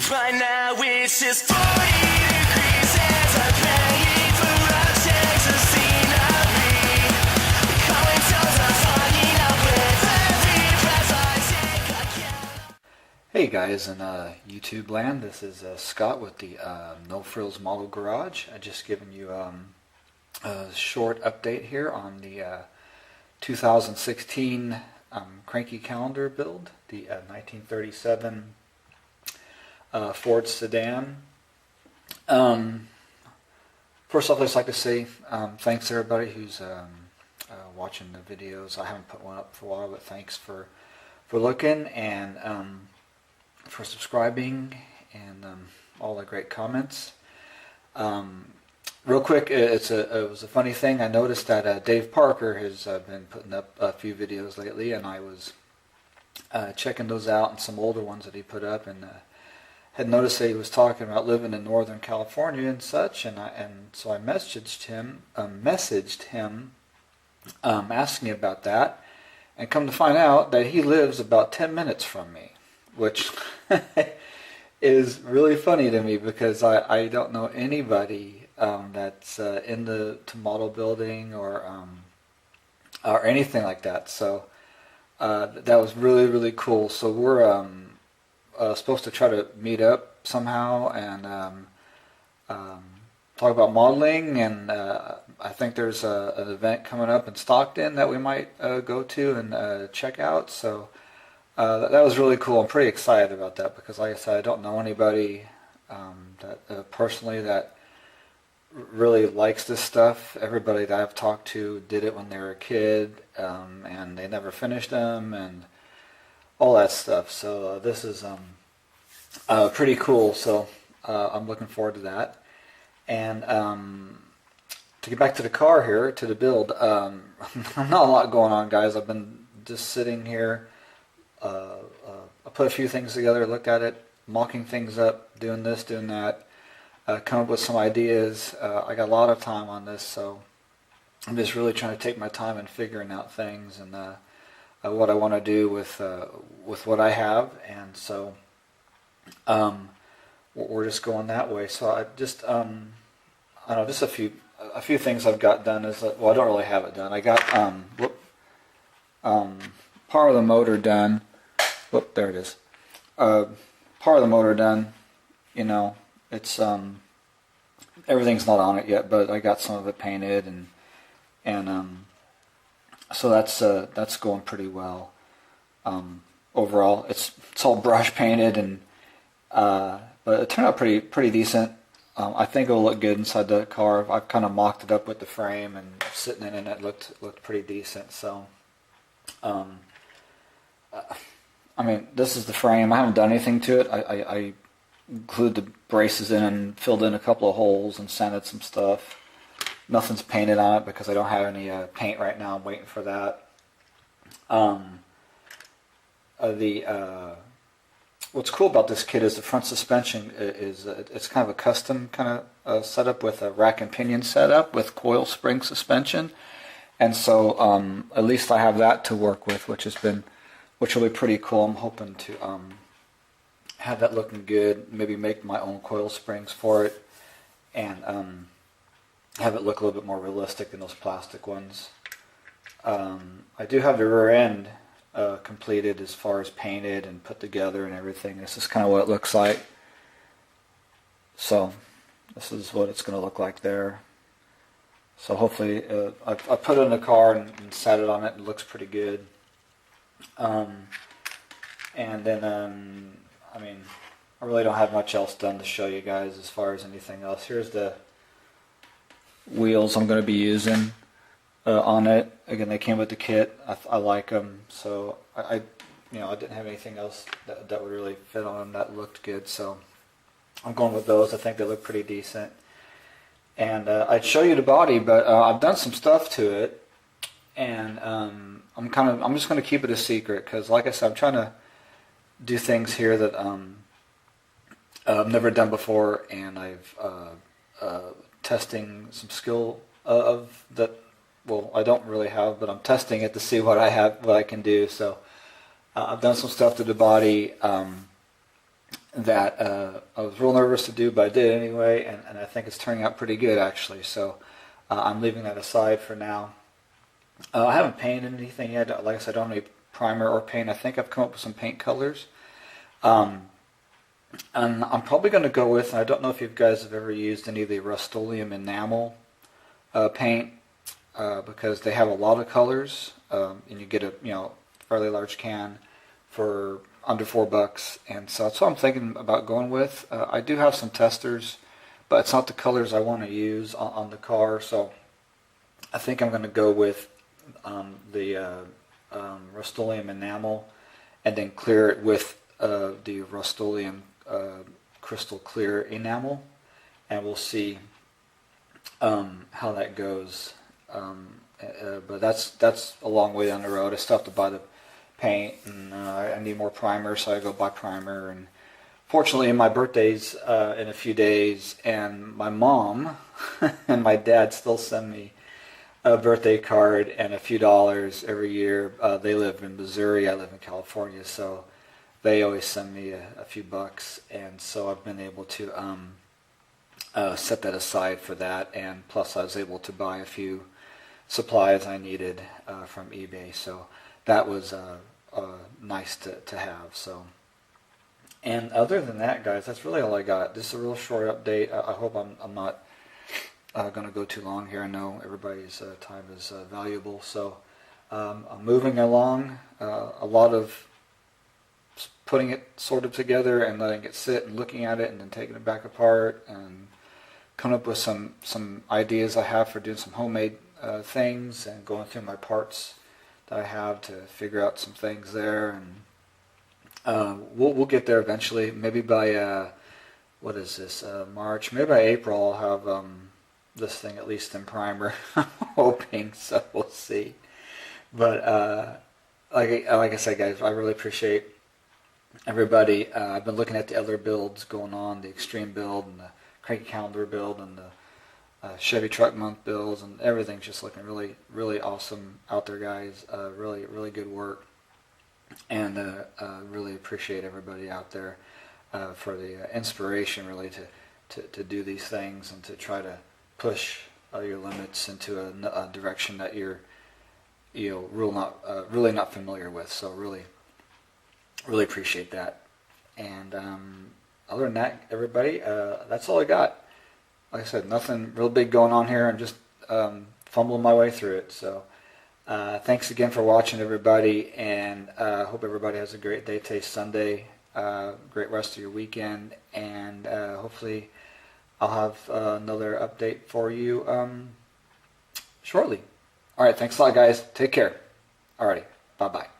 Right now it's just 40 degrees as I'm paying for objects of scenery. Calling tones are fogging up with every breath I take. Hey guys in YouTube land, this is Scott with the No Frills Model Garage. I just given you a short update here on the 2016 Cranky Calendar build, the 1937 Ford sedan. First off, I'd just like to say thanks to everybody who's watching the videos. I haven't put one up for a while, but thanks for looking and for subscribing and all the great comments. Real quick, it was a funny thing. I noticed that Dave Parker has been putting up a few videos lately, and I was checking those out and some older ones that he put up, and had noticed that he was talking about living in Northern California and such, and so I messaged him asking about that, and come to find out that he lives about 10 minutes from me, which is really funny to me because I don't know anybody that's into model building or anything like that. So that was really cool. So we're supposed to try to meet up somehow and talk about modeling, and I think there's an event coming up in Stockton that we might go to and check out. So that was really cool. I'm pretty excited about that because, like I said, I don't know anybody that personally that really likes this stuff. Everybody that I've talked to did it when they were a kid, and they never finished them and all that stuff. So this is pretty cool. So I'm looking forward to that. And to get back to the car here, to the build, not a lot going on, guys. I've been just sitting here. I put a few things together, looked at it, mocking things up, doing this, doing that, come up with some ideas. I got a lot of time on this, so I'm just really trying to take my time and figuring out things and what I want to do with what I have, and so we're just going that way. So I just I don't know, just a few things I've got done is well, I don't really have it done. I got part of the motor done. Whoop, there it is. Part of the motor done. You know, it's everything's not on it yet, but I got some of it painted, and so that's going pretty well. Overall, it's all brush painted, and but it turned out pretty decent. I think it'll look good inside the car. I've kind of mocked it up with the frame, and sitting in it looked pretty decent. So, I mean, this is the frame. I haven't done anything to it. I glued the braces in and filled in a couple of holes and sanded some stuff. Nothing's painted on it because I don't have any paint right now. I'm waiting for that. What's cool about this kit is the front suspension is it's kind of a custom kind of setup with a rack and pinion setup with coil spring suspension, and so at least I have that to work with, which will be pretty cool. I'm hoping to have that looking good, maybe make my own coil springs for it, and have it look a little bit more realistic than those plastic ones. I do have the rear end completed as far as painted and put together and everything. This is kind of what it looks like. So this is what it's going to look like there. So hopefully I put it in the car and sat it on it, and it looks pretty good. And then I mean, I really don't have much else done to show you guys as far as anything else. Here's the wheels I'm going to be using on it. Again, they came with the kit. I like them, so I didn't have anything else that would really fit on them that looked good, so I'm going with those. I think they look pretty decent. And I'd show you the body, but I've done some stuff to it, and I'm just going to keep it a secret because, like I said, I'm trying to do things here that I've never done before, and I've testing some skill of that. Well, I don't really have, but I'm testing it to see what I can do. So I've done some stuff to the body. that I was real nervous to do, but I did anyway, and I think it's turning out pretty good actually. So I'm leaving that aside for now. I haven't painted anything yet. Like I said, I don't have any primer or paint. I think I've come up with some paint colors. And I'm probably going to go with, and I don't know if you guys have ever used any of the Rust-Oleum enamel paint, because they have a lot of colors, and you get a fairly large can for under $4, and so that's what I'm thinking about going with. I do have some testers, but it's not the colors I want to use on the car, so I think I'm going to go with the Rust-Oleum enamel, and then clear it with the Rust-Oleum crystal clear enamel, and we'll see how that goes. But that's a long way down the road. I still have to buy the paint, and I need more primer, so I go buy primer. And fortunately, my birthday's in a few days, and my mom and my dad still send me a birthday card and a few dollars every year. They live in Missouri, I live in California, so they always send me a few bucks, and so I've been able to set that aside for that, and plus I was able to buy a few supplies I needed from eBay, so that was nice to have. So, and other than that, guys, that's really all I got. This is a real short update. I hope I'm not going to go too long here. I know everybody's time is valuable, so I'm moving along. A lot of putting it sort of together and letting it sit and looking at it and then taking it back apart and coming up with some ideas I have for doing some homemade things and going through my parts that I have to figure out some things there, and we'll get there eventually. Maybe by what is this, March? Maybe by April I'll have this thing at least in primer. I'm hoping, so we'll see. But like I said, guys, I really appreciate everybody. I've been looking at the other builds going on, the Extreme build and the Cranky Calendar build and the Chevy Truck Month builds, and everything's just looking really, really awesome out there, guys. Really, really good work, and really appreciate everybody out there for the inspiration, really, to do these things and to try to push your limits into a direction that you're really not familiar with. So really appreciate that. And other than that, everybody, that's all I got. Like I said, nothing real big going on here. I'm just fumbling my way through it. So thanks again for watching, everybody, and hope everybody has a great day today, Sunday. Great rest of your weekend, and hopefully I'll have another update for you shortly. All right, thanks a lot, guys. Take care. All righty, bye-bye.